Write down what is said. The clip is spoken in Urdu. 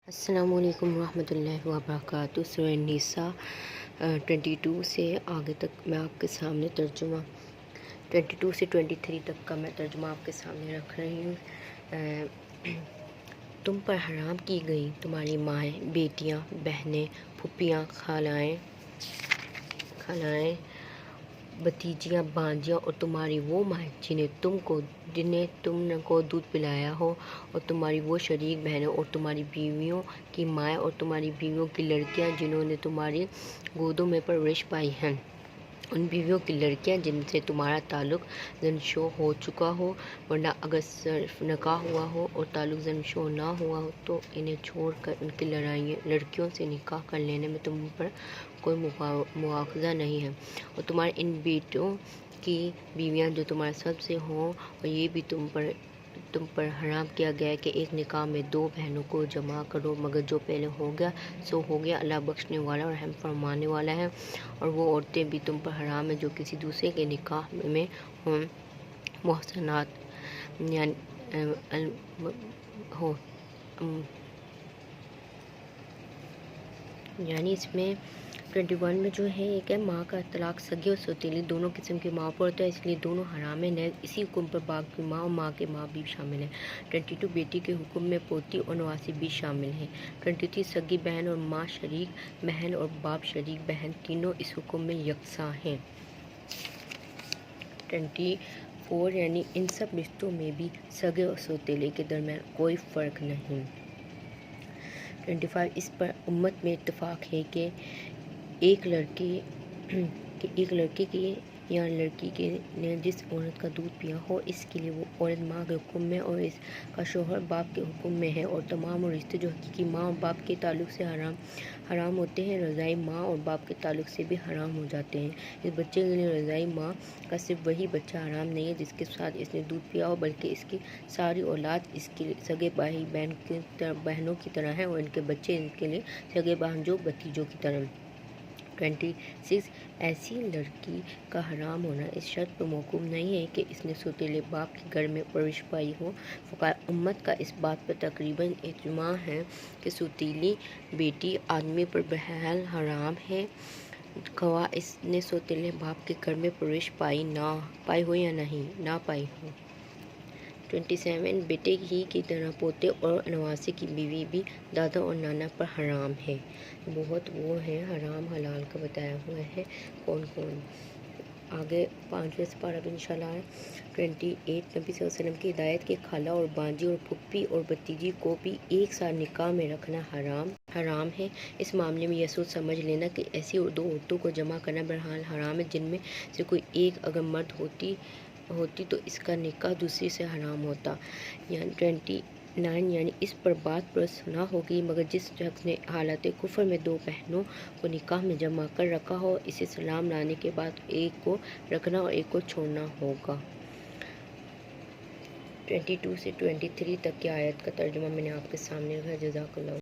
السلام علیکم ورحمۃ اللہ وبرکاتہ۔ سورہ النساء 22 سے آگے تک میں آپ کے سامنے ترجمہ 22 سے 23 تک کا میں ترجمہ آپ کے سامنے رکھ رہی ہوں۔ تم پر حرام کی گئی تمہاری مائیں، بیٹیاں، بہنیں، پھوپھیاں، خالائیں، بھتیجیاں، بانجیاں اور تمہاری وہ مائیں جنہیں تم کو دودھ پلایا ہو، اور تمہاری وہ شریک بہنیں اور تمہاری بیویوں کی مائیں اور تمہاری بیویوں کی لڑکیاں جنہوں نے تمہاری گودوں میں پرورش پائی ہے، ان بیویوں کی لڑکیاں جن سے تمہارا تعلق زناشو ہو چکا ہو، ورنہ اگر صرف نکاح ہوا ہو اور تعلق زناشو نہ ہوا ہو تو انہیں چھوڑ کر ان کی لڑکیوں سے نکاح کر لینے میں تم پر کوئی مواخذہ نہیں ہے، اور تمہارے ان بیٹوں کی بیویاں جو تمہارے سب سے ہوں، اور یہ بھی تم پر حرام کیا گیا ہے کہ ایک نکاح میں دو بہنوں کو جمع کرو، مگر جو پہلے ہو گیا سو ہو گیا، اللہ بخشنے والا اور رحم فرمانے والا ہے۔ اور وہ عورتیں بھی تم پر حرام ہیں جو کسی دوسرے کے نکاح میں ہوں، محصنات یعنی اس میں 21 میں جو ہے ایک ہے ماں کا طلاق سگی اور سوتیلی دونوں قسم کی ماں پر ہوتا ہے، اس لیے دونوں حرام ہیں، اسی حکم پر باپ کی ماں اور ماں کے ماں بھی شامل ہیں۔ 22 بیٹی کے حکم میں پوتی اور نواسی بھی شامل ہیں۔ 23 سگی بہن اور ماں شریک بہن اور باپ شریک بہن تینوں اس حکم میں یکساں ہیں۔ 24 یعنی ان سب رشتوں میں بھی سگے اور سوتیلے کے درمیان کوئی فرق نہیں۔ 25 اس پر امت میں اتفاق ہے کہ ایک لڑکے کی یا لڑکی نے جس عورت کا دودھ پیا ہو، اس کے لیے وہ عورت ماں کے حکم میں اور اس کا شوہر باپ کے حکم میں ہے، اور تمام وہ رشتے جو حقیقی ماں اور باپ کے تعلق سے حرام ہوتے ہیں، رضاعی ماں اور باپ کے تعلق سے بھی حرام ہو جاتے ہیں۔ اس بچے کے لیے رضاعی ماں کا صرف وہی بچہ حرام نہیں ہے جس کے ساتھ اس نے دودھ پیا ہو، بلکہ اس کی ساری اولاد اس کے سگے بھائی بہنوں کی طرح ہیں، اور ان کے بچے ان کے لیے سگے بھانجوں بھتیجوں کی طرح۔ 26 ایسی لڑکی کا حرام ہونا اس شرط پر موقوف نہیں ہے کہ اس نے سوتیلے باپ کے گھر میں پرورش پائی ہو۔ فقہائے امت کا اس بات پر تقریباً اجماع ہے کہ سوتیلی بیٹی آدمی پر بہرحال حرام ہے، خواہ اس نے سوتیلے باپ کے گھر میں پرورش پائی ہو یا نہ پائی ہو۔ 27 بیٹے ہی کی طرح پوتے اور نواسے کی بیوی بھی دادا اور نانا پر حرام ہے۔ بہت وہ ہیں حرام حلال کا بتایا ہوا ہے کون کون۔ آگے 5ویں سپارہ بھی انشاءاللہ ہے۔ 28 نبی صلی اللہ علیہ وسلم کی ہدایت کے خالہ اور بانجی اور پھوپھی اور بھتیجی کو بھی ایک ساتھ نکاح میں رکھنا حرام ہے۔ اس معاملے میں یہ سوچ سمجھ لینا کہ ایسی دو عورتوں کو جمع کرنا بہرحال حرام ہے جن میں سے کوئی ایک اگر مرد ہوتی تو اس کا نکاح دوسری سے حرام ہوتا۔ 29 یعنی اس پر بات پرس نہ ہوگی مگر جس شخص نے حالت کفر میں دو بہنوں کو نکاح میں جمع کر رکھا ہو، اسے سلام لانے کے بعد ایک کو رکھنا اور ایک کو چھوڑنا ہوگا۔ 22 سے 23 تک کی آیت کا ترجمہ میں نے آپ کے سامنے رکھا۔ جزاک اللہ۔